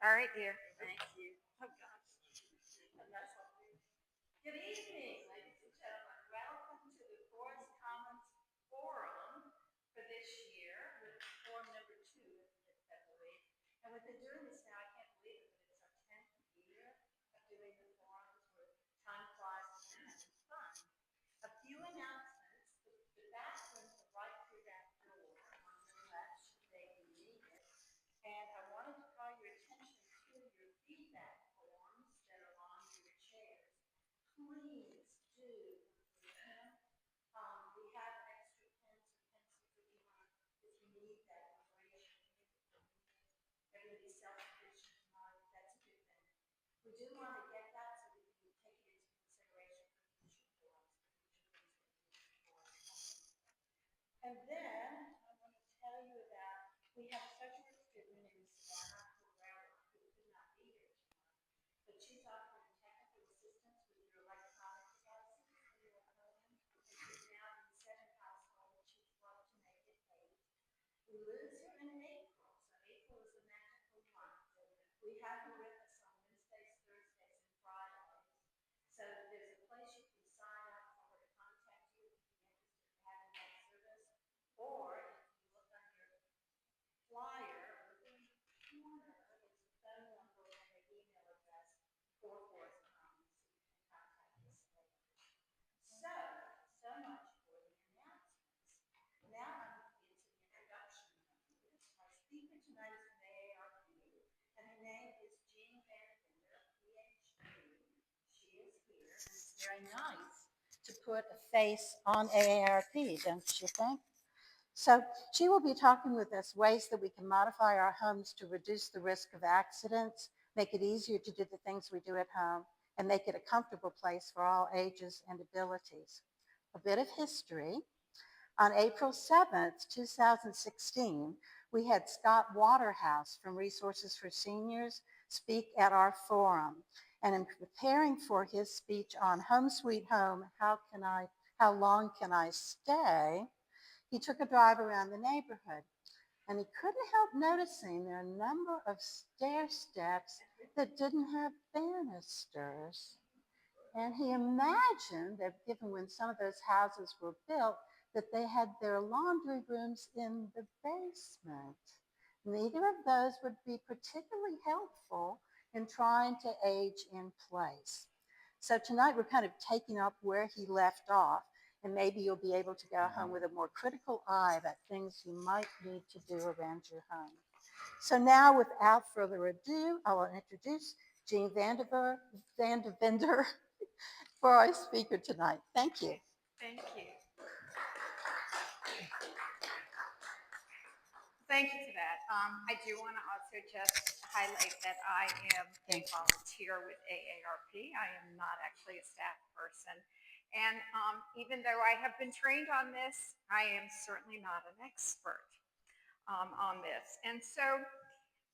All right, dear. Thank you. Oh, gosh. Good evening, ladies and gentlemen. Welcome to the Forest Commons Forum for this year, with forum number 2, I believe. And we've been doing this now, I can't believe it, but it's our 10th year of doing the forums where time flies and having fun. A few announcements. The bathrooms are right through that door on your left should they be needed. And I wanted to call your attention to your feedback forms that are on your chairs. Please do complete them. We have extra pens or pencils if you need that information. Everybody's self-sufficient tonight. That's a good thing. We do want to get that so we can take it into consideration for future forums, for future things that we need for. And then I want to tell you about, we have such a student in Savannah who could not be here tonight, but she's offering technical assistance with your electronic devices in your home, and she's now in 7 households. She'd love to make it 8. We lose her in April, so April is a magical month. We have her with us on Wednesdays, Thursdays, and Fridays. So there's a place you can sign up for her to contact you if you'd be interested in having that service. Or if you look on your flyer or in the corner, there's a phone number and an email address for Forest Commons, so you can contact us later. So much for the announcements. Now I'm going to get to the introduction of this. Our speaker tonight is from AARP, and her name is Jeanne Van Divender, Ph.D. She is here, and it's very nice to put a face on AARP, don't you think? So she will be talking with us ways that we can modify our homes to reduce the risk of accidents, make it easier to do the things we do at home, and make it a comfortable place for all ages and abilities. A bit of history. On April 7th, 2016, we had Scott Waterhouse from Resources for Seniors speak at our forum. And in preparing for his speech on Home Sweet Home, how long can I stay? He took a drive around the neighborhood, and he couldn't help noticing there are a number of stair steps that didn't have banisters. And he imagined that given when some of those houses were built, that they had their laundry rooms in the basement. Neither of those would be particularly helpful in trying to age in place. So tonight we're kind of taking up where he left off, and maybe you'll be able to go home with a more critical eye about things you might need to do around your home. So now, without further ado, I will introduce Jeanne Van Divender for our speaker tonight. Thank you. Thank you. Thank you for that. I do want to also just highlight that I am a volunteer with AARP. I am not actually a staff person. And even though I have been trained on this, I am certainly not an expert on this. And so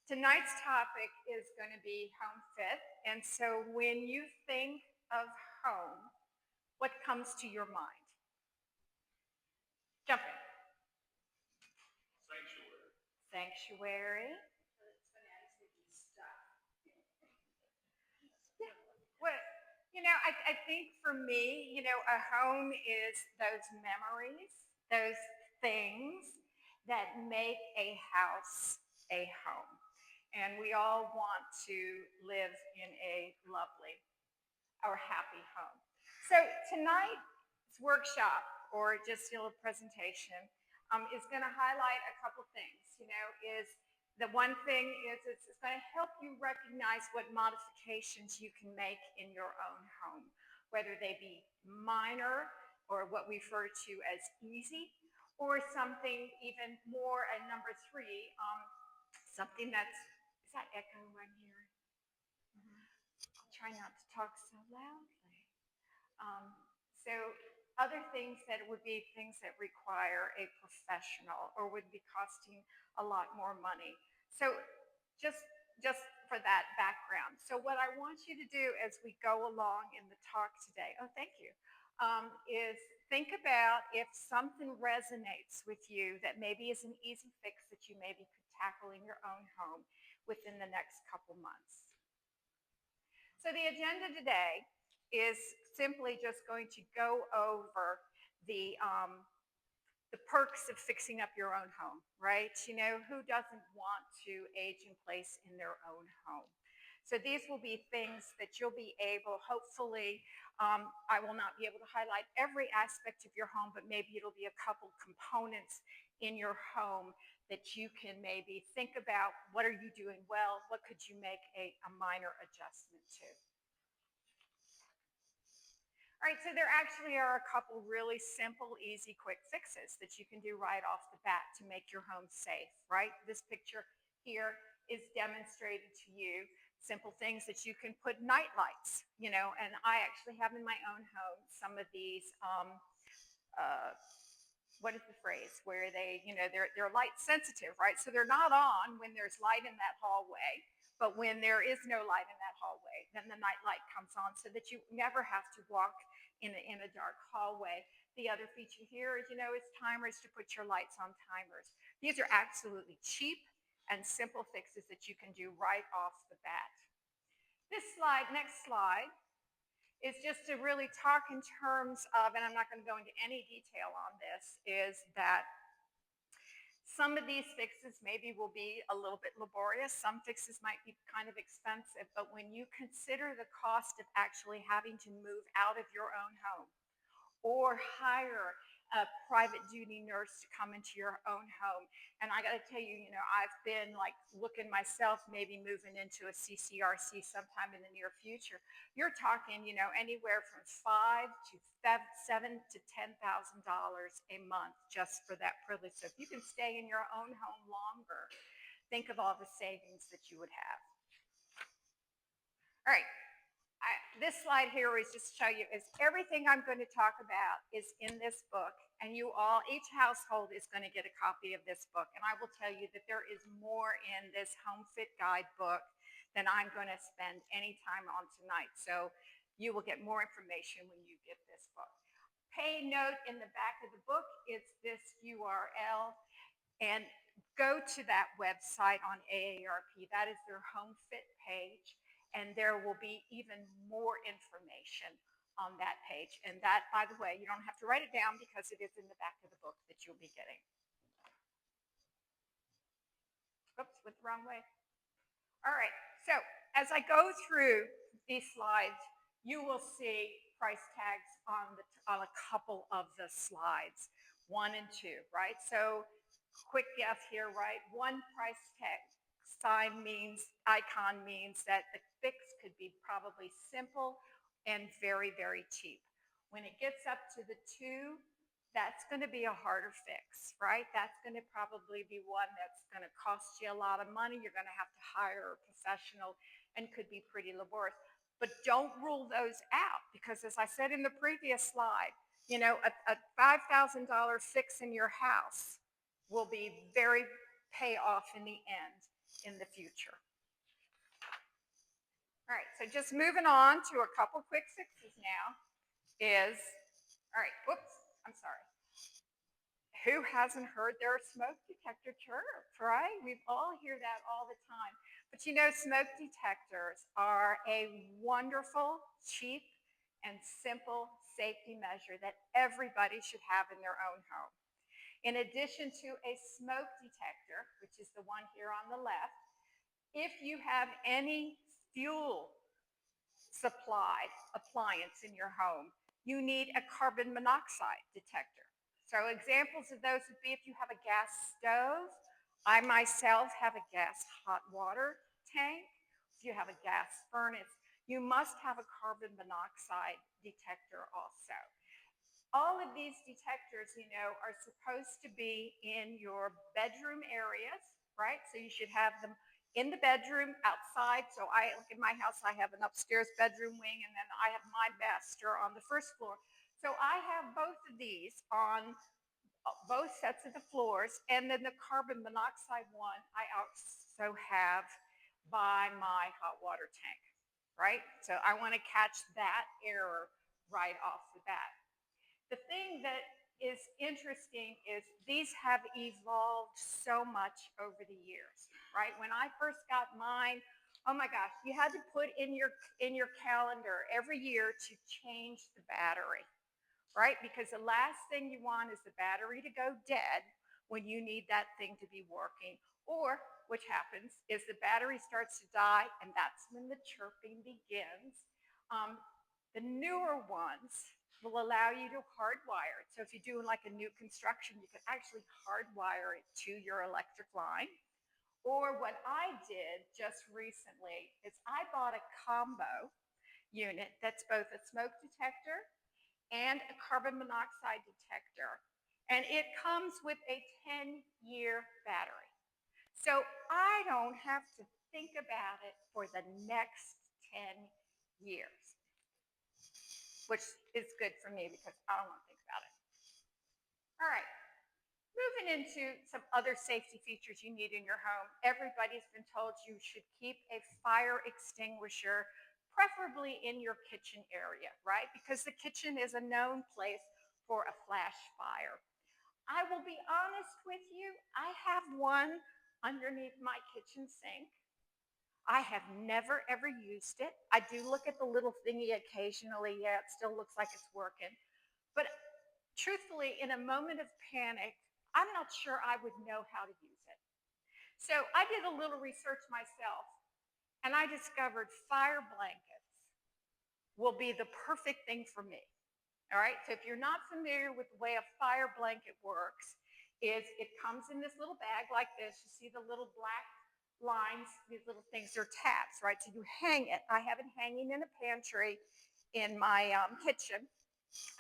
tonight's topic is going to be HomeFit. And so when you think of home, what comes to your mind? Jump in. Sanctuary. Yeah. Well, I think for me, a home is those memories, those things that make a house a home. And we all want to live in a lovely or happy home. So tonight's workshop or just a presentation is going to highlight a couple things. Is the one thing is it's going to help you recognize what modifications you can make in your own home, whether they be minor or what we refer to as easy, or something even more. And number 3, something is that echo I'm hearing? I'll try not to talk so loudly. So other things that would be things that require a professional or would be costing a lot more money. So just for that background. So what I want you to do as we go along in the talk today, thank you, is think about if something resonates with you that maybe is an easy fix that you maybe could tackle in your own home. within the next couple months. So the agenda today is simply just going to go over the perks of fixing up your own home, right? You know, who doesn't want to age in place in their own home? So these will be things that you'll be able, hopefully, I will not be able to highlight every aspect of your home, but maybe it'll be a couple components in your home that you can maybe think about. What are you doing well? What could you make a minor adjustment to? All right, so there actually are a couple really simple, easy, quick fixes that you can do right off the bat to make your home safe, right? This picture here is demonstrated to you simple things that you can put night lights, you know, and I actually have in my own home some of these what is the phrase where they, you know, they're light sensitive, right? So they're not on when there's light in that hallway, but when there is no light in that hallway, then the night light comes on so that you never have to walk in a dark hallway. The other feature here is, you know, is timers to put your lights on timers. These are absolutely cheap and simple fixes that you can do right off the bat. This slide, next slide, is just to really talk in terms of, and I'm not going to go into any detail on this, is that some of these fixes maybe will be a little bit laborious. Some fixes might be kind of expensive, but when you consider the cost of actually having to move out of your own home or hire a private duty nurse to come into your own home. And I got to tell you, you know, I've been like looking myself, maybe moving into a CCRC sometime in the near future. You're talking, you know, anywhere from $5,000 to $7,000 to $10,000 a month just for that privilege. So if you can stay in your own home longer, think of all the savings that you would have. All right. This slide here is just to show you is everything I'm going to talk about is in this book, and you all, each household is going to get a copy of this book. And I will tell you that there is more in this HomeFit Guide book than I'm going to spend any time on tonight. So you will get more information when you get this book. Pay note in the back of the book is this URL, and go to that website on AARP. That is their HomeFit page. And there will be even more information on that page. And that, by the way, you don't have to write it down because it is in the back of the book that you'll be getting. Oops, went the wrong way. All right, so as I go through these slides, you will see price tags on a couple of the slides, 1 and 2, right? So quick guess here, right? One price tag icon means that the fix could be probably simple and very, very cheap. When it gets up to the 2, that's going to be a harder fix, right? That's going to probably be one that's going to cost you a lot of money. You're going to have to hire a professional and could be pretty laborious. But don't rule those out because, as I said in the previous slide, you know, a $5,000 fix in your house will be very pay off in the end in the future. All right, so just moving on to a couple quick fixes now is, all right, whoops, I'm sorry. Who hasn't heard their smoke detector chirp, right? We all hear that all the time. But you know, smoke detectors are a wonderful, cheap, and simple safety measure that everybody should have in their own home. In addition to a smoke detector, which is the one here on the left, if you have any fuel supplied appliance in your home, you need a carbon monoxide detector. So examples of those would be if you have a gas stove. I myself have a gas hot water tank. If you have a gas furnace, you must have a carbon monoxide detector also. All of these detectors, you know, are supposed to be in your bedroom areas, right? So you should have them in the bedroom, outside. So in my house, I have an upstairs bedroom wing, and then I have my master on the first floor. So I have both of these on both sets of the floors, and then the carbon monoxide one I also have by my hot water tank, right? So I want to catch that error right off the bat. The thing that is interesting is these have evolved so much over the years, right? When I first got mine, oh my gosh, you had to put in your calendar every year to change the battery, right? Because the last thing you want is the battery to go dead when you need that thing to be working. Or, which happens, is the battery starts to die, and that's when the chirping begins. Um, the newer ones will allow you to hardwire it. So if you're doing like a new construction, you can actually hardwire it to your electric line. Or what I did just recently is I bought a combo unit that's both a smoke detector and a carbon monoxide detector. And it comes with a 10-year battery. So I don't have to think about it for the next 10 years, which is good for me because I don't want to think about it. All right, moving into some other safety features you need in your home. Everybody's been told you should keep a fire extinguisher, preferably in your kitchen area, right? Because the kitchen is a known place for a flash fire. I will be honest with you, I have one underneath my kitchen sink. I have never ever used it. I do look at the little thingy occasionally. Yeah, it still looks like it's working. But truthfully, in a moment of panic, I'm not sure I would know how to use it. So I did a little research myself, and I discovered fire blankets will be the perfect thing for me. All right, so if you're not familiar with the way a fire blanket works, is it comes in this little bag like this. You see the little black lines, these little things, they're tabs, right? So you hang it. I have it hanging in a pantry in my kitchen.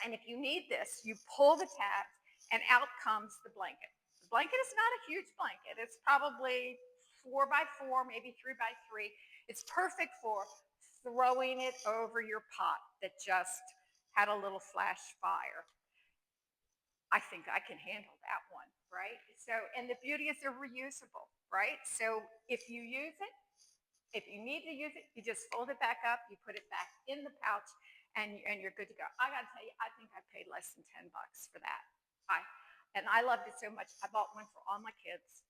And if you need this, you pull the tabs and out comes the blanket. The blanket is not a huge blanket. It's probably 4x4, maybe 3x3. It's perfect for throwing it over your pot that just had a little flash fire. I think I can handle that one, right? So, and the beauty is they're reusable, right? So if you use it, if you need to use it, you just fold it back up, you put it back in the pouch, and you're good to go. I gotta tell you, I think I paid less than $10 for that. And I loved it so much, I bought one for all my kids,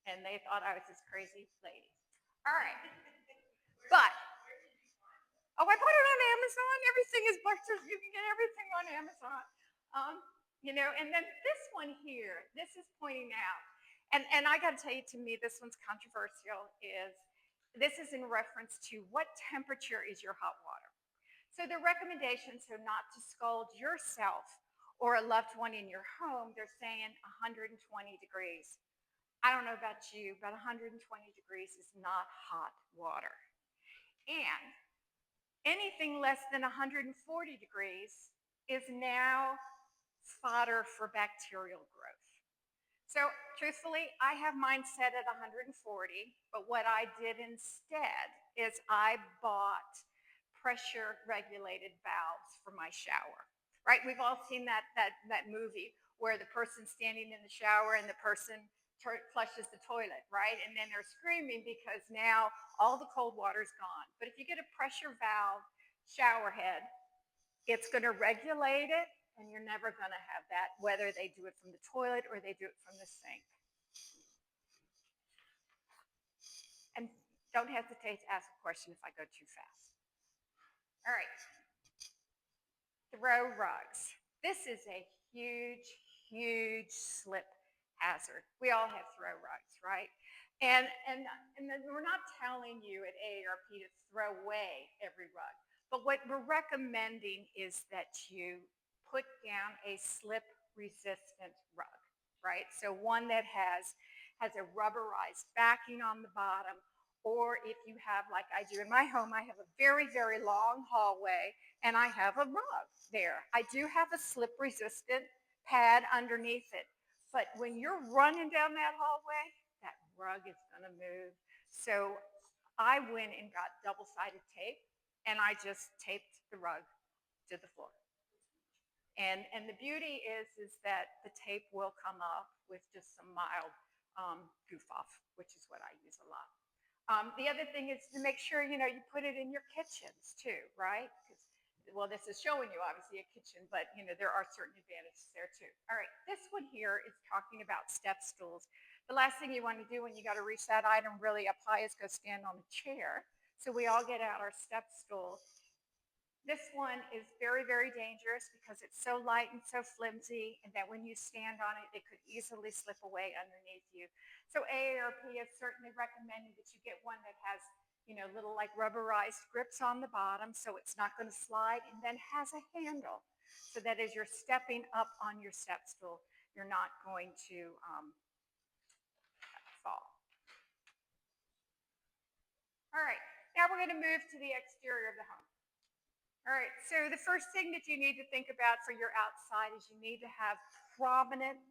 and they thought I was this crazy lady. All right, but oh, I bought it on Amazon. Everything is butchers. You can get everything on Amazon. And then this one here, this is pointing out, and I got to tell you, to me, this one's controversial. This is in reference to what temperature is your hot water. So the recommendations are not to scald yourself or a loved one in your home. They're saying 120 degrees. I don't know about you, but 120 degrees is not hot water. And anything less than 140 degrees is now fodder for bacterial growth. So truthfully, I have mine set at 140, but what I did instead is I bought pressure regulated valves for my shower, right? We've all seen that movie where the person's standing in the shower and the person flushes the toilet, right? And then they're screaming because now all the cold water's gone. But if you get a pressure valve shower head, it's going to regulate it, and you're never going to have that, whether they do it from the toilet or they do it from the sink. And don't hesitate to ask a question if I go too fast. All right. Throw rugs. This is a huge, huge slip hazard. We all have throw rugs, right? And we're not telling you at AARP to throw away every rug. But what we're recommending is that you put down a slip-resistant rug, right? So one that has a rubberized backing on the bottom, or if you have, like I do in my home, I have a very, very long hallway, and I have a rug there. I do have a slip-resistant pad underneath it, but when you're running down that hallway, that rug is going to move. So I went and got double-sided tape, and I just taped the rug to the floor. And the beauty is that the tape will come off with just some mild goof off, which is what I use a lot. The other thing is to make sure, you put it in your kitchens too, right? Because well, this is showing you obviously a kitchen, but there are certain advantages there too. All right, this one here is talking about step stools. The last thing you want to do when you got to reach that item really up high is go stand on a chair. So we all get out our step stool. This one is very, very dangerous because it's so light and so flimsy, and that when you stand on it, it could easily slip away underneath you. So AARP has certainly recommended that you get one that has, little like rubberized grips on the bottom so it's not going to slide, and then has a handle so that as you're stepping up on your step stool, you're not going to fall. All right, now we're going to move to the exterior of the home. All right, so the first thing that you need to think about for your outside is you need to have prominent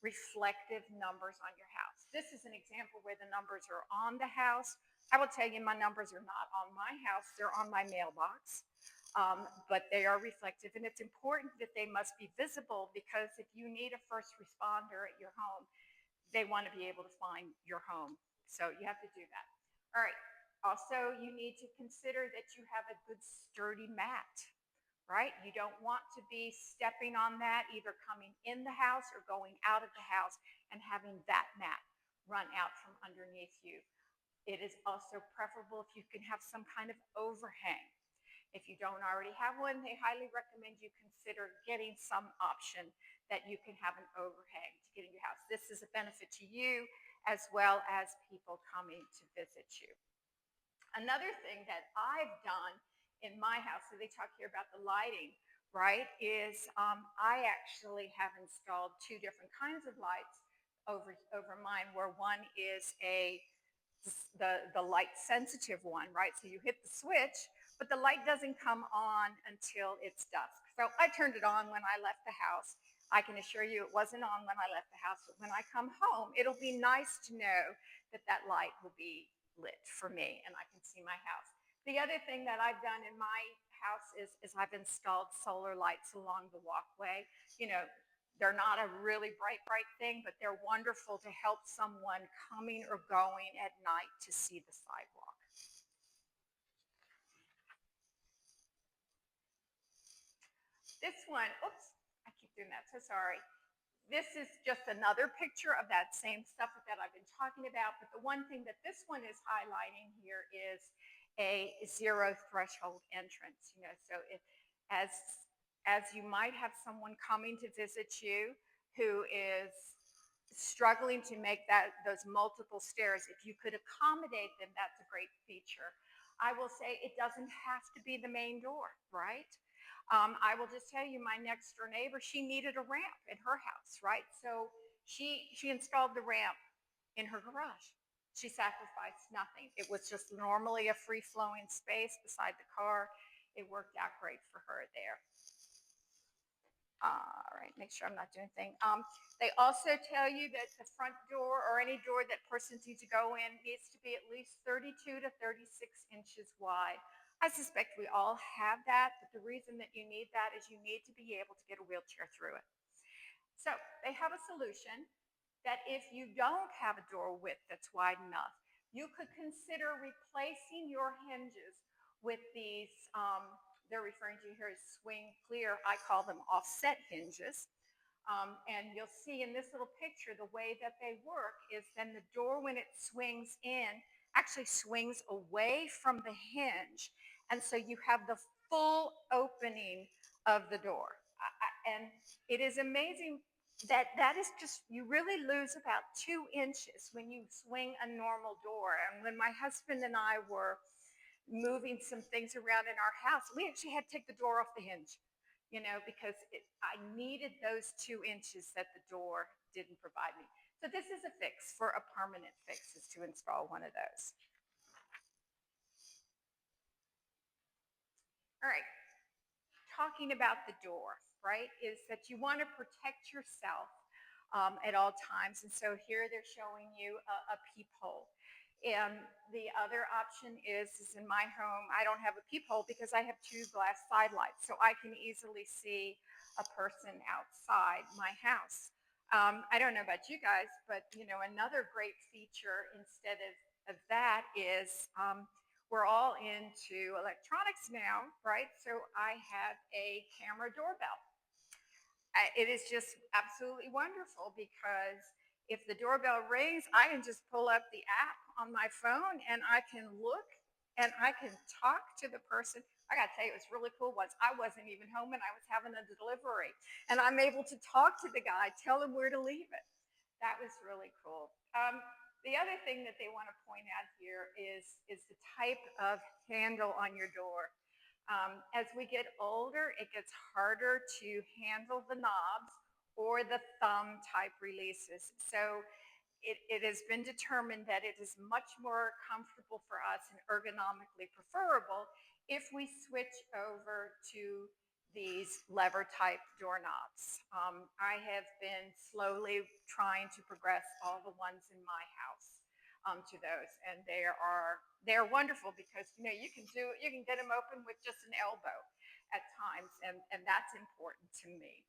reflective numbers on your house. This is an example where the numbers are on the house. I will tell you my numbers are not on my house, they're on my mailbox, but they are reflective, and it's important that they must be visible because if you need a first responder at your home, they want to be able to find your home. So you have to do that. All right. Also, you need to consider that you have a good sturdy mat, right? You don't want to be stepping on that either coming in the house or going out of the house and having that mat run out from underneath you. It is also preferable if you can have some kind of overhang. If you don't already have one, they highly recommend you consider getting some option that you can have an overhang to get in your house. This is a benefit to you as well as people coming to visit you. Another thing that I've done in my house, so they talk here about the lighting, right, is I actually have installed two different kinds of lights over mine, where one is the light sensitive one, right? So you hit the switch, but the light doesn't come on until it's dusk. So I turned it on when I left the house. I can assure you it wasn't on when I left the house, but when I come home, it'll be nice to know that that light will be lit for me and I can see my house. The other thing that I've done in my house is I've installed solar lights along the walkway. They're not a really bright thing, but they're wonderful to help someone coming or going at night to see the sidewalk. This one, oops, I keep doing that, so sorry. This is just another picture of that same stuff that I've been talking about, but the one thing that this one is highlighting here is a zero threshold entrance. So as you might have someone coming to visit you who is struggling to make those multiple stairs, if you could accommodate them, that's a great feature. I will say it doesn't have to be the main door, right? I will just tell you, my next door neighbor, she needed a ramp in her house, right? So she installed the ramp in her garage. She sacrificed nothing. It was just normally a free-flowing space beside the car. It worked out great for her there. All right, make sure I'm not doing anything. They also tell you that the front door or any door that persons need to go in needs to be at least 32 to 36 inches wide. I suspect we all have that, but the reason that you need that is you need to be able to get a wheelchair through it. So they have a solution that if you don't have a door width that's wide enough, you could consider replacing your hinges with these, they're referring to here as swing clear, I call them offset hinges. And you'll see in this little picture, the way that they work is then the door, when it swings in, actually swings away from the hinge. And so you have the full opening of the door. And it is amazing that is just, you really lose about 2 inches when you swing a normal door. And when my husband and I were moving some things around in our house, we actually had to take the door off the hinge, because I needed those 2 inches that the door didn't provide me. So this is a fix for a permanent fix, is to install one of those. All right, talking about the door, right, is that you want to protect yourself at all times. And so here they're showing you a peephole. And the other option is in my home, I don't have a peephole because I have 2 glass side lights. So I can easily see a person outside my house. I don't know about you guys, but another great feature instead of that is we're all into electronics now, right? So I have a camera doorbell. It is just absolutely wonderful because if the doorbell rings, I can just pull up the app on my phone and I can look and I can talk to the person. I got to tell you, it was really cool once. I wasn't even home and I was having a delivery, and I'm able to talk to the guy, tell him where to leave it. That was really cool. The other thing that they want to point out here is the type of handle on your door. As we get older, it gets harder to handle the knobs or the thumb type releases. So it has been determined that it is much more comfortable for us and ergonomically preferable if we switch over to these lever type doorknobs. I have been slowly trying to progress all the ones in my house to those, and they're wonderful because you can get them open with just an elbow at times, and that's important to me.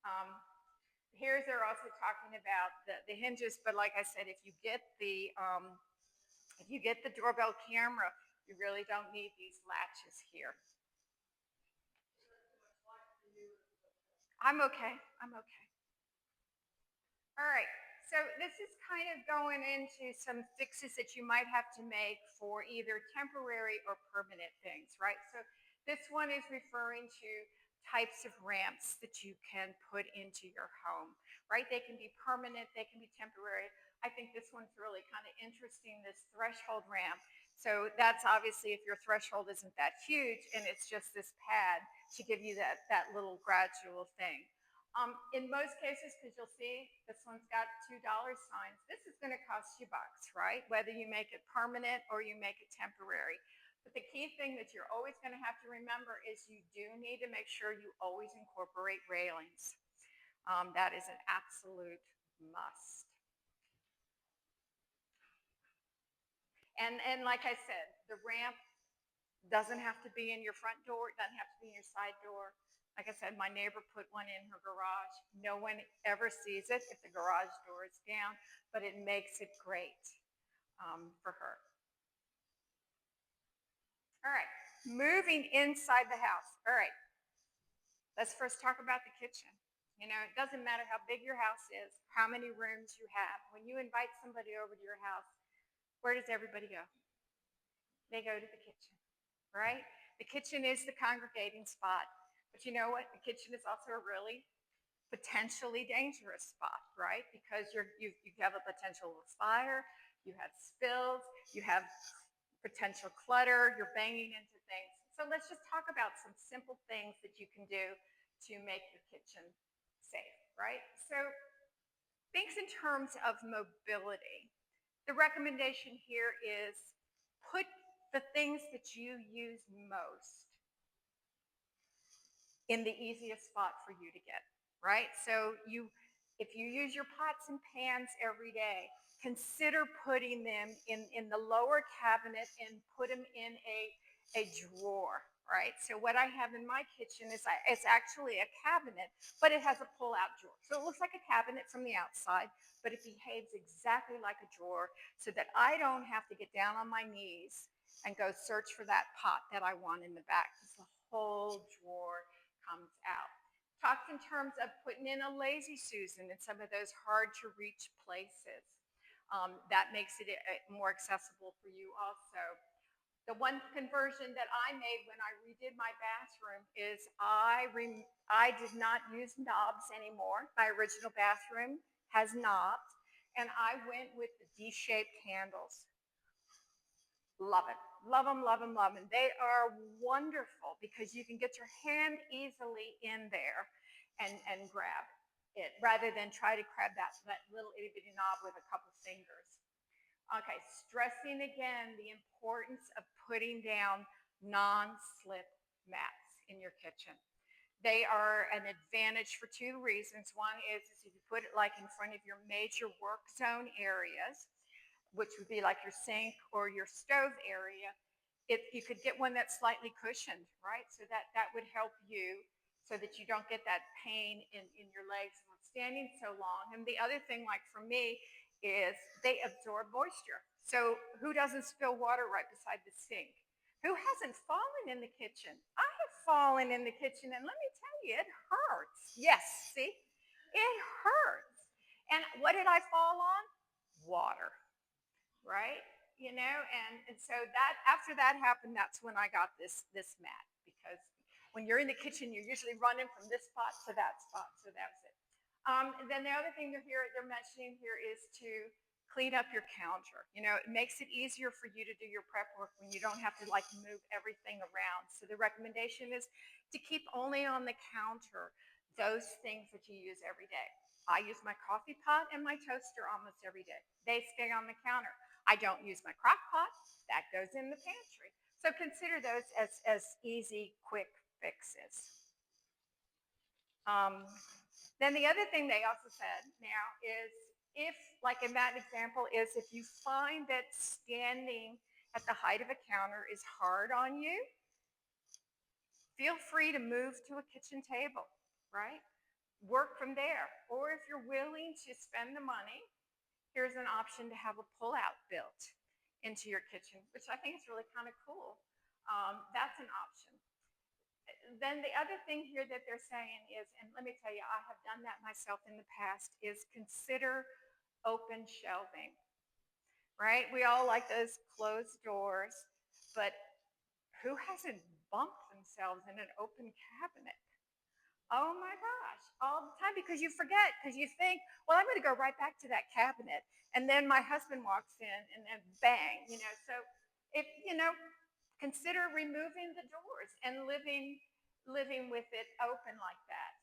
Um, Here they're also talking about the hinges, but like I said, if you get the doorbell camera, you really don't need these latches here. I'm okay. I'm okay. All right. So this is kind of going into some fixes that you might have to make for either temporary or permanent things, right? So this one is referring to types of ramps that you can put into your home, right? They can be permanent, they can be temporary. I think this one's really kind of interesting, this threshold ramp. So that's obviously if your threshold isn't that huge and it's just this pad to give you that little gradual thing. In most cases, because you'll see this one's got $2 signs, this is going to cost you bucks, right? Whether you make it permanent or you make it temporary. But the key thing that you're always going to have to remember is you do need to make sure you always incorporate railings. That is an absolute must. And like I said, the ramp doesn't have to be in your front door. It doesn't have to be in your side door. Like I said, my neighbor put one in her garage. No one ever sees it if the garage door is down, but it makes it great for her. All right, moving inside the house. All right, let's first talk about the kitchen. It doesn't matter how big your house is, how many rooms you have. When you invite somebody over to your house, where does everybody go? They go to the kitchen, right? The kitchen is the congregating spot. But you know what? The kitchen is also a really potentially dangerous spot, right? Because you have a potential fire, you have spills, you have potential clutter, you're banging into things. So let's just talk about some simple things that you can do to make your kitchen safe, right? So things in terms of mobility. The recommendation here is put the things that you use most in the easiest spot for you to get, right? So if you use your pots and pans every day, consider putting them in the lower cabinet and put them in a drawer, right? So what I have in my kitchen is it's actually a cabinet, but it has a pull-out drawer. So it looks like a cabinet from the outside, but it behaves exactly like a drawer so that I don't have to get down on my knees and go search for that pot that I want in the back. Because the whole drawer comes out. Talked in terms of putting in a lazy Susan in some of those hard to reach places. That makes it more accessible for you also. The one conversion that I made when I redid my bathroom is I did not use knobs anymore. My original bathroom has knobs, and I went with the D-shaped handles. Love it. Love them, love them, love them. They are wonderful because you can get your hand easily in there and grab it rather than try to grab that little itty bitty knob with a couple fingers. Okay, stressing again the importance of putting down non-slip mats in your kitchen. They are an advantage for two reasons. One is if you put it like in front of your major work zone areas, which would be like your sink or your stove area, you could get one that's slightly cushioned, right? So that would help you so that you don't get that pain in your legs when standing so long. And the other thing, like for me, is they absorb moisture. So who doesn't spill water right beside the sink? Who hasn't fallen in the kitchen? I have fallen in the kitchen, and let me tell you, it hurts. Yes, see? It hurts. And what did I fall on? Water, right? And so that after that happened, that's when I got this mat, because when you're in the kitchen, you're usually running from this spot to that spot. So that was it. And then the other thing they're mentioning here is to clean up your counter. It makes it easier for you to do your prep work when you don't have to like move everything around. So the recommendation is to keep only on the counter those things that you use every day. I use my coffee pot and my toaster almost every day. They stay on the counter. I don't use my crock pot. That goes in the pantry. So consider those as easy, quick fixes. Then the other thing they also said now is if, like in that example, is if you find that standing at the height of a counter is hard on you, feel free to move to a kitchen table, right? Work from there. Or if you're willing to spend the money, here's an option to have a pull-out built into your kitchen, which I think is really kind of cool. That's an option. Then the other thing here that they're saying is, and let me tell you, I have done that myself in the past, is consider open shelving, right? We all like those closed doors, but who hasn't bumped themselves in an open cabinet? Oh my gosh, all the time, because you forget, because you think, well, I'm going to go right back to that cabinet. And then my husband walks in and then bang, So if, consider removing the doors and living with it open like that.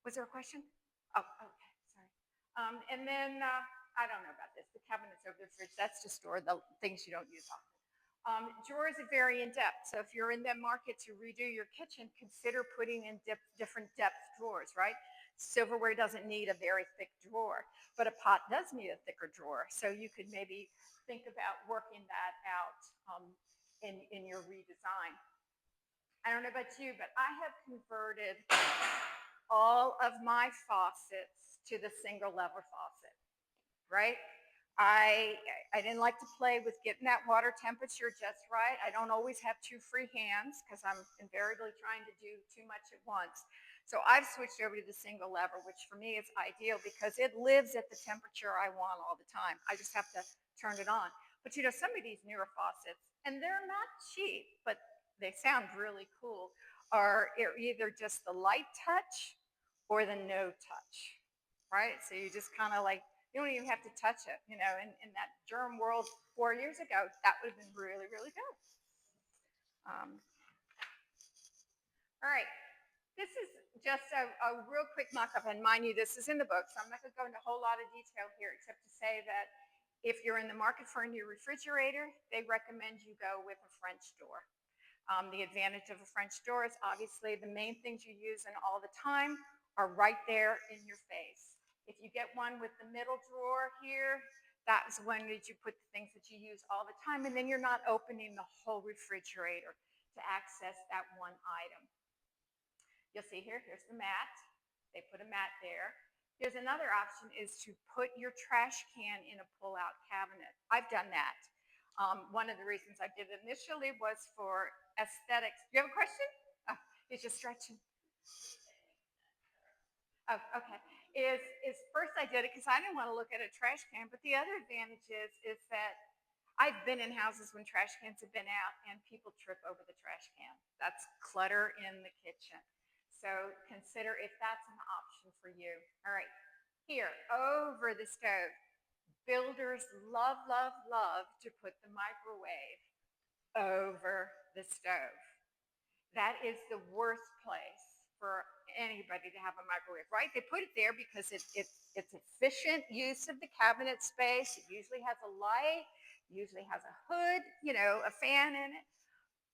Was there a question? Oh, okay, sorry. And then I don't know about this. The cabinets over the fridge, that's to store the things you don't use often. Drawers are very in depth. So if you're in the market to redo your kitchen, consider putting in different depth drawers, right? Silverware doesn't need a very thick drawer, but a pot does need a thicker drawer. So you could maybe think about working that out in your redesign. I don't know about you, but I have converted all of my faucets to the single lever faucet, right? I didn't like to play with getting that water temperature just right. I don't always have two free hands because I'm invariably trying to do too much at once. So I've switched over to the single lever, which for me is ideal because it lives at the temperature I want all the time. I just have to turn it on. But some of these newer faucets, and they're not cheap, but they sound really cool, are either just the light touch or the no touch, right? So you just kind of like, you don't even have to touch it. In that germ world 4 years ago, that would have been really, really good. All right. This is just a real quick mock-up, and mind you, this is in the book, so I'm not going to go into a whole lot of detail here, except to say that if you're in the market for a new refrigerator, they recommend you go with a French door. The advantage of a French door is obviously the main things you use in all the time are right there in your face. If you get one with the middle drawer here, that's when you put the things that you use all the time, and then you're not opening the whole refrigerator to access that one item. You'll see here's the mat. They put a mat there. Here's another option is to put your trash can in a pull-out cabinet. I've done that. One of the reasons I did it initially was for aesthetics. Do you have a question? Oh, he's just stretching. Oh, okay. Is first I did it because I didn't want to look at a trash can, but the other advantage is that I've been in houses when trash cans have been out and people trip over the trash can. That's clutter in the kitchen. So consider if that's an option for you. All right, here, over the stove. Builders love, love, love to put the microwave over the stove. That is the worst place for anybody to have a microwave, right? They put it there because it's efficient use of the cabinet space. It usually has a light, usually has a hood, a fan in it.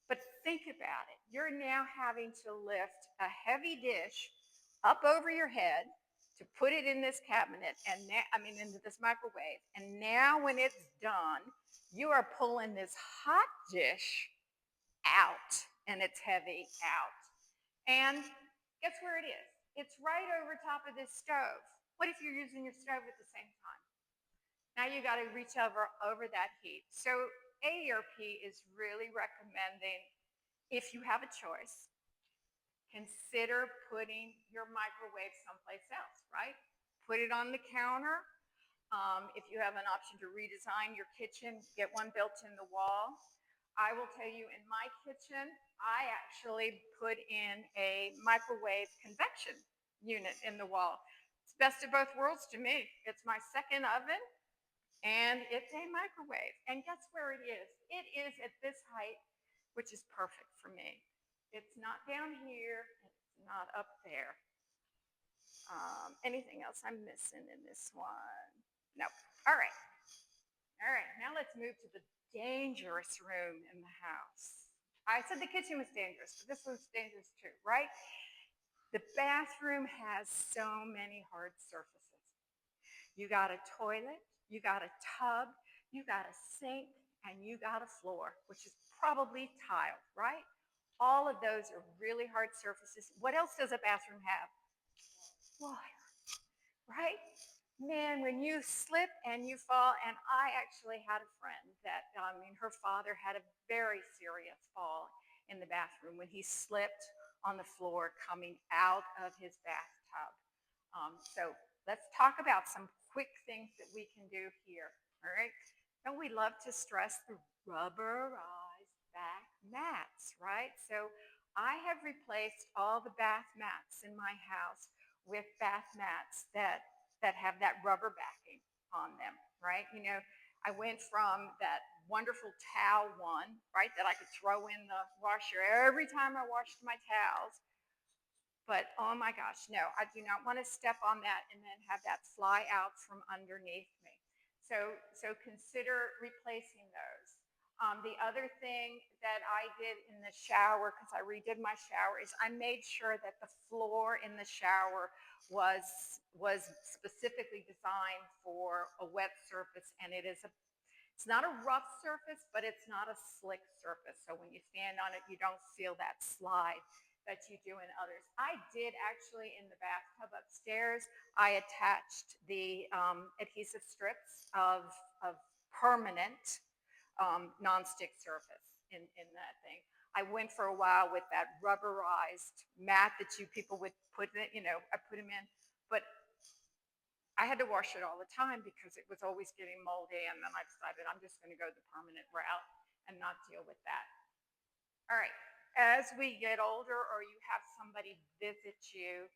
But think about it. You're now having to lift a heavy dish up over your head to put it in this cabinet into this microwave. And now when it's done, you are pulling this hot dish out, and it's heavy out. And guess where it is? It's right over top of this stove. What if you're using your stove at the same time? Now you got to reach over that heat. So AARP is really recommending, if you have a choice, consider putting your microwave someplace else, right? Put it on the counter. If you have an option to redesign your kitchen, get one built in the wall. I will tell you, in my kitchen, I actually put in a microwave convection unit in the wall. It's best of both worlds to me. It's my second oven, and it's a microwave. And guess where it is? It is at this height, which is perfect for me. It's not down here, it's not up there. Anything else I'm missing in this one? No. All right. All right. Now let's move to the dangerous room in the house. I said the kitchen was dangerous, but this one's dangerous too, right? The bathroom has so many hard surfaces. You got a toilet, you got a tub, you got a sink, and you got a floor, which is probably tiled, right? All of those are really hard surfaces. What else does a bathroom have? Water, right? Man, when you slip and you fall, and I actually had a friend that, her father had a very serious fall in the bathroom when he slipped on the floor coming out of his bathtub. So let's talk about some quick things that we can do here, all right? Don't we love to stress the rubberized bath mats, right? So I have replaced all the bath mats in my house with bath mats that have that rubber backing on them, right? You know, I went from that wonderful towel one, right, that I could throw in the washer every time I washed my towels. But oh my gosh, no, I do not want to step on that and then have that fly out from underneath me. So consider replacing those. The other thing that I did in the shower, because I redid my shower, is I made sure that the floor in the shower was specifically designed for a wet surface, and it's not a rough surface, but it's not a slick surface. So when you stand on it, you don't feel that slide that you do in others. I did actually in the bathtub upstairs, I attached the adhesive strips of permanent nonstick surface in that thing. I went for a while with that rubberized mat that people would put in, I put them in, but I had to wash it all the time because it was always getting moldy, and then I decided I'm just going to go the permanent route and not deal with that. All right, as we get older or you have somebody visit you,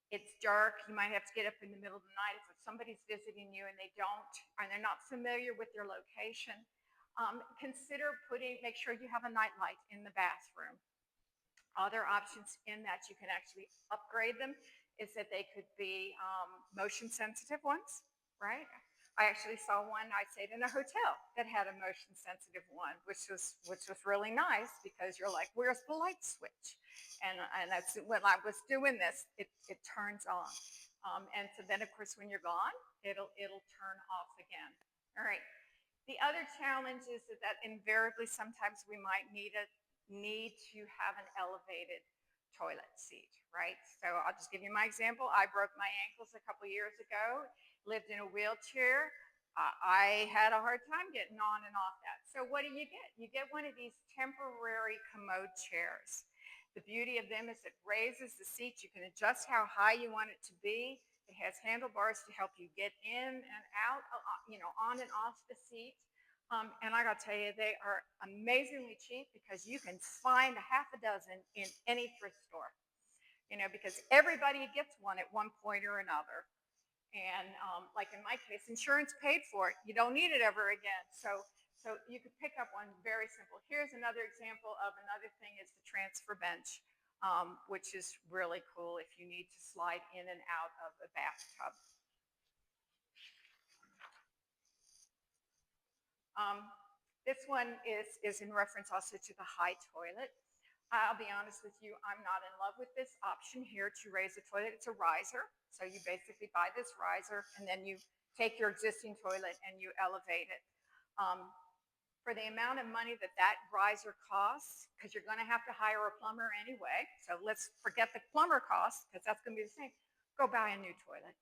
it's dark, you might have to get up in the middle of the night. If somebody's visiting you and they're not familiar with your location, consider make sure you have a nightlight in the bathroom. Other options in that you can actually upgrade them is that they could be motion sensitive ones, right? I actually saw one, I stayed in a hotel that had a motion sensitive one, which was really nice because you're like, where's the light switch? And that's when I was doing this, it turns on. And so then of course when you're gone, it'll turn off again. All right. The other challenge is that invariably sometimes we might need to have an elevated toilet seat, right? So I'll just give you my example. I broke my ankles a couple years ago, lived in a wheelchair. I had a hard time getting on and off that. So what do? You get one of these temporary commode chairs. The beauty of them is it raises the seat. You can adjust how high you want it to be. It has handlebars to help you get in and out, on and off the seat. And I gotta tell you, they are amazingly cheap because you can find a half a dozen in any thrift store, because everybody gets one at one point or another. And like in my case, insurance paid for it. You don't need it ever again. So you could pick up one very simple. Here's another example of another thing is the transfer bench, which is really cool if you need to slide in and out of a bathtub. This one is in reference also to the high toilet. I'll be honest with you, I'm not in love with this option here to raise the toilet. It's a riser. So you basically buy this riser and then you take your existing toilet and you elevate it. For the amount of money that riser costs, because you're going to have to hire a plumber anyway, so let's forget the plumber costs because that's going to be the same. Go buy a new toilet.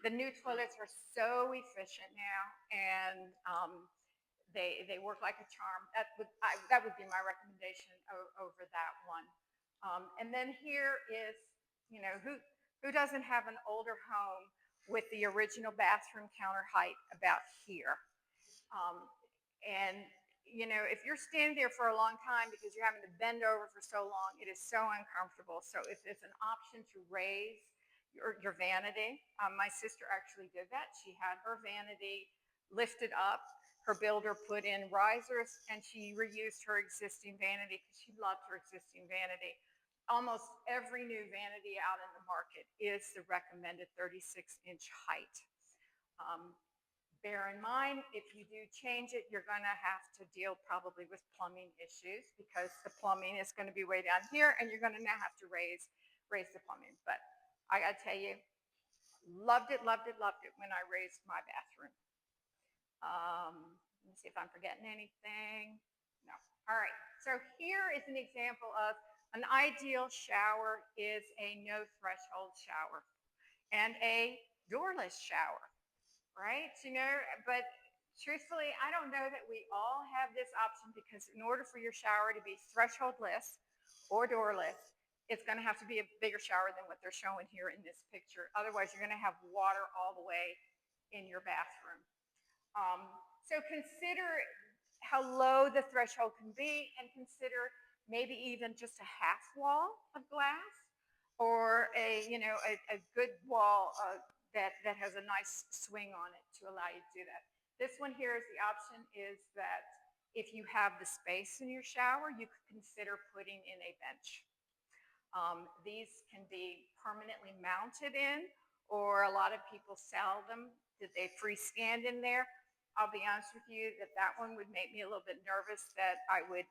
The new toilets are so efficient now, and they work like a charm. That would be my recommendation over that one. And then here is, you know, who doesn't have an older home with the original bathroom counter height about here? Um, and you know, if you're standing there for a long time because you're having to bend over for so long, it is so uncomfortable. So if it's an option to raise your vanity, my sister actually did that. She had her vanity lifted up. Her builder put in risers, and she reused her existing vanity because she loved her existing vanity. Almost every new vanity out in the market is the recommended 36-inch height. Um, Bear in mind, if you do change it, you're going to have to deal probably with plumbing issues because the plumbing is going to be way down here, and you're going to now have to raise the plumbing. But I got to tell you, loved it, loved it, loved it when I raised my bathroom. Let me see if I'm forgetting anything. No. All right. So here is an example of an ideal shower is a no threshold shower and a doorless shower, right? You know, but truthfully, I don't know that we all have this option because in order for your shower to be thresholdless or doorless, it's going to have to be a bigger shower than what they're showing here in this picture. Otherwise, you're going to have water all the way in your bathroom. So consider how low the threshold can be and consider maybe even just a half wall of glass or a good wall that has a nice swing on it to allow you to do that. This one here is the option is that if you have the space in your shower, you could consider putting in a bench. These can be permanently mounted in, or a lot of people sell them that they freestand in there. I'll be honest with you that one would make me a little bit nervous that I would,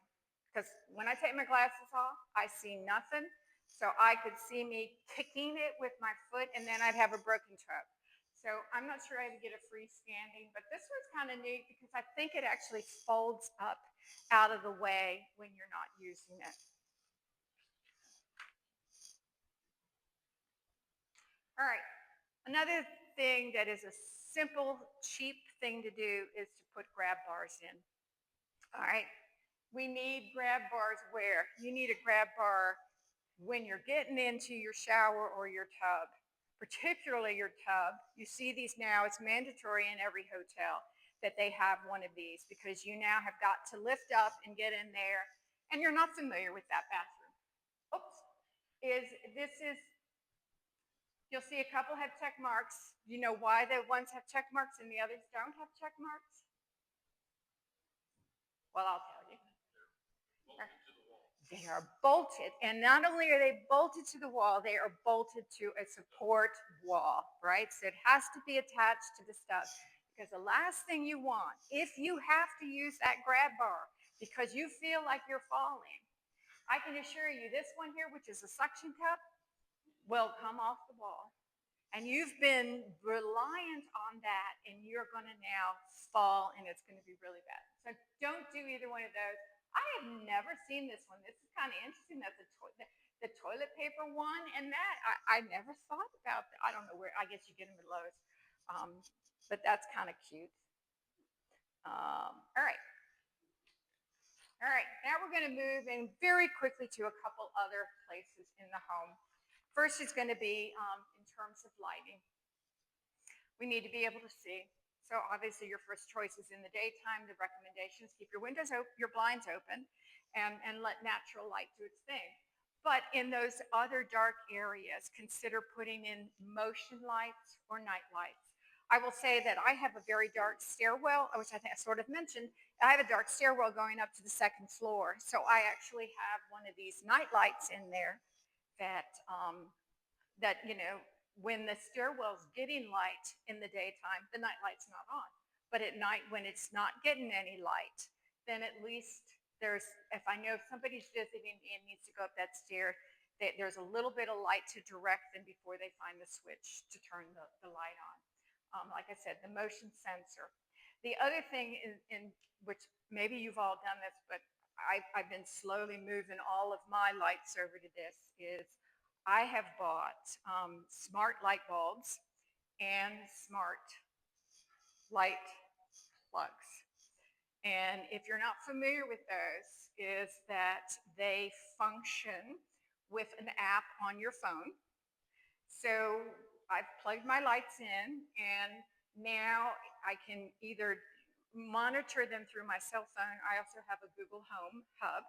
because when I take my glasses off, I see nothing. So I could see me kicking it with my foot and then I'd have a broken toe. So I'm not sure I would get a freestanding, but this one's kind of neat because I think it actually folds up out of the way when you're not using it. All right, another thing that is a simple, cheap thing to do is to put grab bars in. All right, we need grab bars where? You need a grab bar when you're getting into your shower or your tub, particularly your tub. You see these now, it's mandatory in every hotel that they have one of these because you now have got to lift up and get in there and you're not familiar with that bathroom. Oops, this is you'll see a couple have check marks. You know why the ones have check marks and the others don't have check marks? Well, I'll tell you. They are bolted, and not only are they bolted to the wall, they are bolted to a support wall, right? So it has to be attached to the stuff because the last thing you want, if you have to use that grab bar because you feel like you're falling, I can assure you this one here, which is a suction cup, will come off the wall. And you've been reliant on that, and you're going to now fall, and it's going to be really bad. So don't do either one of those. I have never seen this one. This is kind of interesting. That's the toilet paper one, and that I never thought about that. I don't know where. I guess you get them at Lowe's, but that's kind of cute. All right. All right, now we're going to move in very quickly to a couple other places in the home. First is going to be in terms of lighting. We need to be able to see. So obviously your first choice is in the daytime. The recommendations, keep your windows open, your blinds open, and let natural light do its thing. But in those other dark areas, consider putting in motion lights or night lights. I will say that I have a very dark stairwell, which I think I sort of mentioned. I have a dark stairwell going up to the second floor. So I actually have one of these night lights in there that, you know, when the stairwell's getting light in the daytime, the night light's not on. But at night, when it's not getting any light, then at least if I know somebody's visiting and needs to go up that stair, there's a little bit of light to direct them before they find the switch to turn the light on. Like I said, the motion sensor. The other thing, in which maybe you've all done this, but I've been slowly moving all of my lights over to this, is I have bought smart light bulbs and smart light plugs. And if you're not familiar with those, is that they function with an app on your phone. So I've plugged my lights in, and now I can either monitor them through my cell phone. I also have a Google Home hub.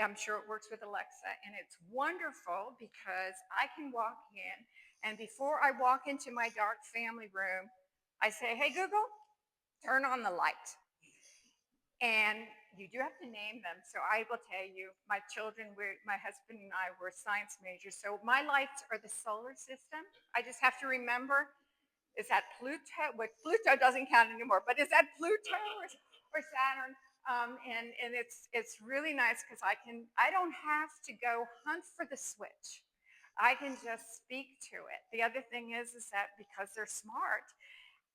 I'm sure it works with Alexa, and it's wonderful because I can walk in, and before I walk into my dark family room, I say, "Hey Google, turn on the light." And you do have to name them. So I will tell you, my children, my husband and I were science majors. So my lights are the solar system. I just have to remember, is that Pluto? Well, Pluto doesn't count anymore, but is that Pluto or Saturn? And it's really nice because I don't have to go hunt for the switch. I can just speak to it. The other thing is that because they're smart,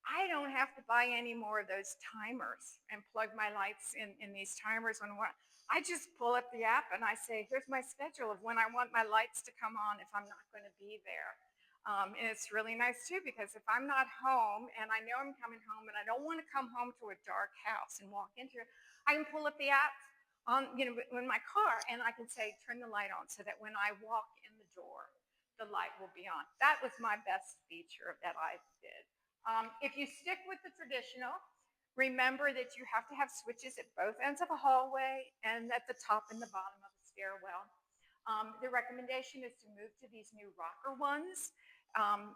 I don't have to buy any more of those timers and plug my lights in these timers. I just pull up the app and I say, here's my schedule of when I want my lights to come on if I'm not going to be there. And it's really nice too, because if I'm not home and I know I'm coming home and I don't want to come home to a dark house and walk into it, I can pull up the app in my car and I can say, turn the light on so that when I walk in the door, the light will be on. That was my best feature that I did. If you stick with the traditional, remember that you have to have switches at both ends of a hallway and at the top and the bottom of the stairwell. The recommendation is to move to these new rocker ones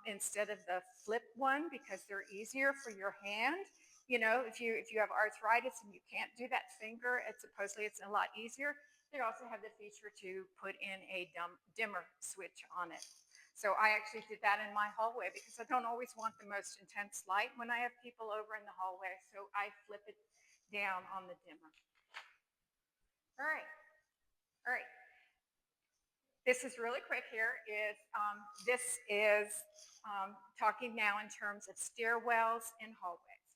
instead of the flip one because they're easier for your hand. You know, if you have arthritis and you can't do that finger, supposedly it's a lot easier. They also have the feature to put in a dimmer switch on it. So I actually did that in my hallway because I don't always want the most intense light when I have people over in the hallway. So I flip it down on the dimmer. All right. All right. This is really quick here. This is talking now in terms of stairwells and hallways.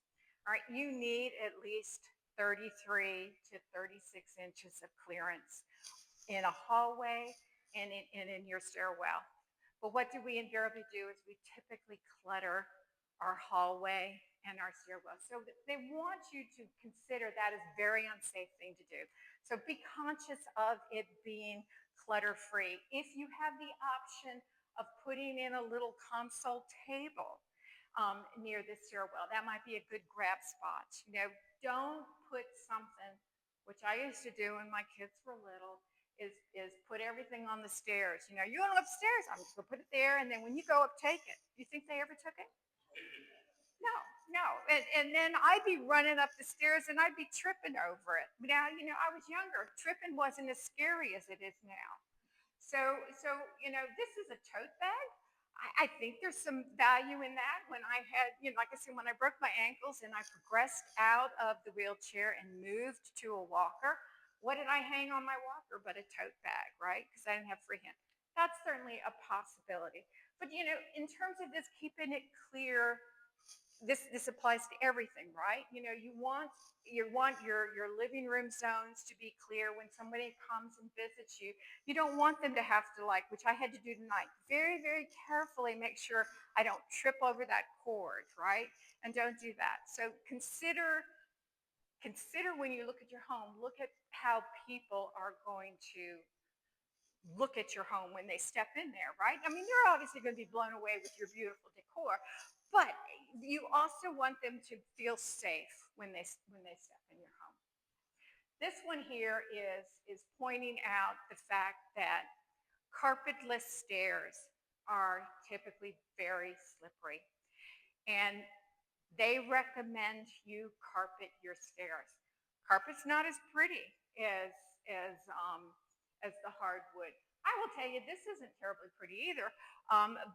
All right. You need at least 33 to 36 inches of clearance in a hallway and in your stairwell. But what do we invariably do is we typically clutter our hallway and our stairwell. So they want you to consider that as a very unsafe thing to do. So be conscious of it being clutter-free. If you have the option of putting in a little console table near the stairwell, that might be a good grab spot. You know, don't put something, which I used to do when my kids were little, is put everything on the stairs. You know, you going upstairs, I'm just gonna put it there, and then when you go up, take it. Do you think they ever took it? No, no. And then I'd be running up the stairs and I'd be tripping over it. Now, you know, I was younger. Tripping wasn't as scary as it is now. So this is a tote bag. I think there's some value in that. When I had, like I said, when I broke my ankles and I progressed out of the wheelchair and moved to a walker, what did I hang on my walker but a tote bag, right? Because I didn't have free hand. That's certainly a possibility. But, in terms of this keeping it clear, this applies to everything, right? You want your living room zones to be clear when somebody comes and visits you. You don't want them to have to, like, which I had to do tonight, very, very carefully make sure I don't trip over that cord, right? And don't do that. So consider when you look at your home, look at how people are going to look at your home when they step in there, right? I mean, they're obviously going to be blown away with your beautiful decor, but you also want them to feel safe when they step in your home. This one here is pointing out the fact that carpetless stairs are typically very slippery, and they recommend you carpet your stairs. Carpet's not as pretty as as the hardwood. I will tell you, this isn't terribly pretty either,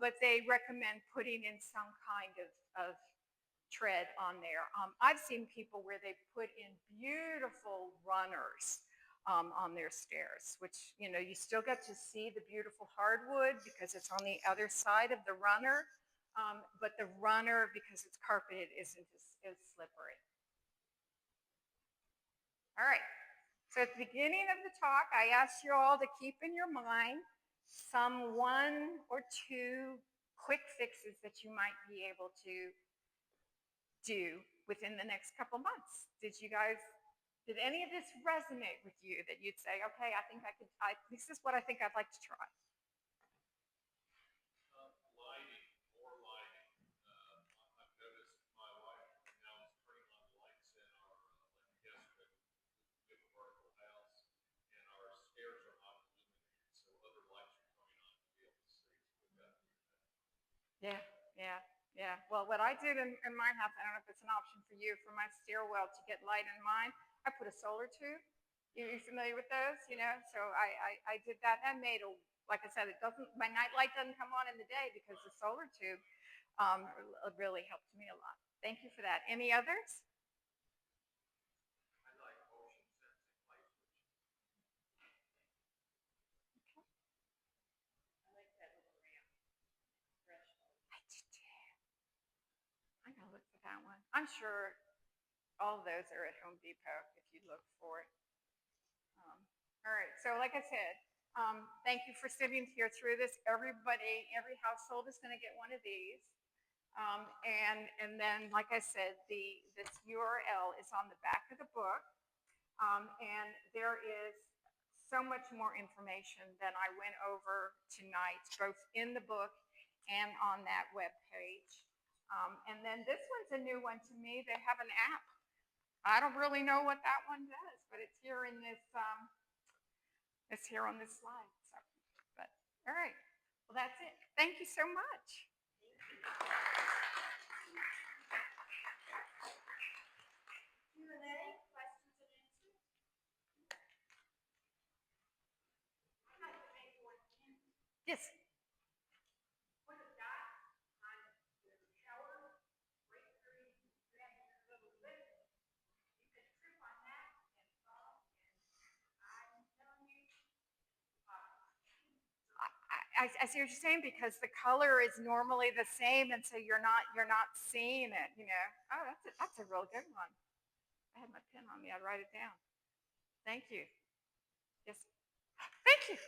but they recommend putting in some kind of tread on there. I've seen people where they put in beautiful runners on their stairs, which, you still get to see the beautiful hardwood because it's on the other side of the runner, but the runner, because it's carpeted, isn't as slippery. All right. So at the beginning of the talk, I asked you all to keep in your mind some one or two quick fixes that you might be able to do within the next couple months. Did any of this resonate with you that you'd say, okay, I think this is what I think I'd like to try? Lighting, more lighting. I've noticed my wife now is turning on the lights in our guest room. We have a vertical house, and our stairs are not illuminated, so other lights are coming on to be able to see. So we've got to do that. Yeah. Well, what I did in my house, I don't know if it's an option for you, for my stairwell to get light in mine, I put a solar tube. You familiar with those? So I did that. That made like I said, my night light doesn't come on in the day because the solar tube really helped me a lot. Thank you for that. Any others? I like motion sensing light switches. I like that little ramp threshold. I did too. I'm gonna look for that one. I'm sure all of those are at Home Depot if you look for it. All right, so like I said, thank you for sitting here through this. Every household is going to get one of these. And then, like I said, this URL is on the back of the book. And there is so much more information than I went over tonight, both in the book and on that web page. And then this one's a new one to me. They have an app. I don't really know what that one does, but it's here in this. It's here on this slide. So, but all right. Well, that's it. Thank you so much. Q&A, questions and answers. I'd like to make one hint. Yes. Put a dot on the shower right where you grab your little lip. You can trip on that and fall. And I'm telling you, I see what you're saying, because the color is normally the same, and so you're not seeing it. Oh, that's a real good one. I had my pen on me. I'd write it down. Thank you. Yes. Thank you.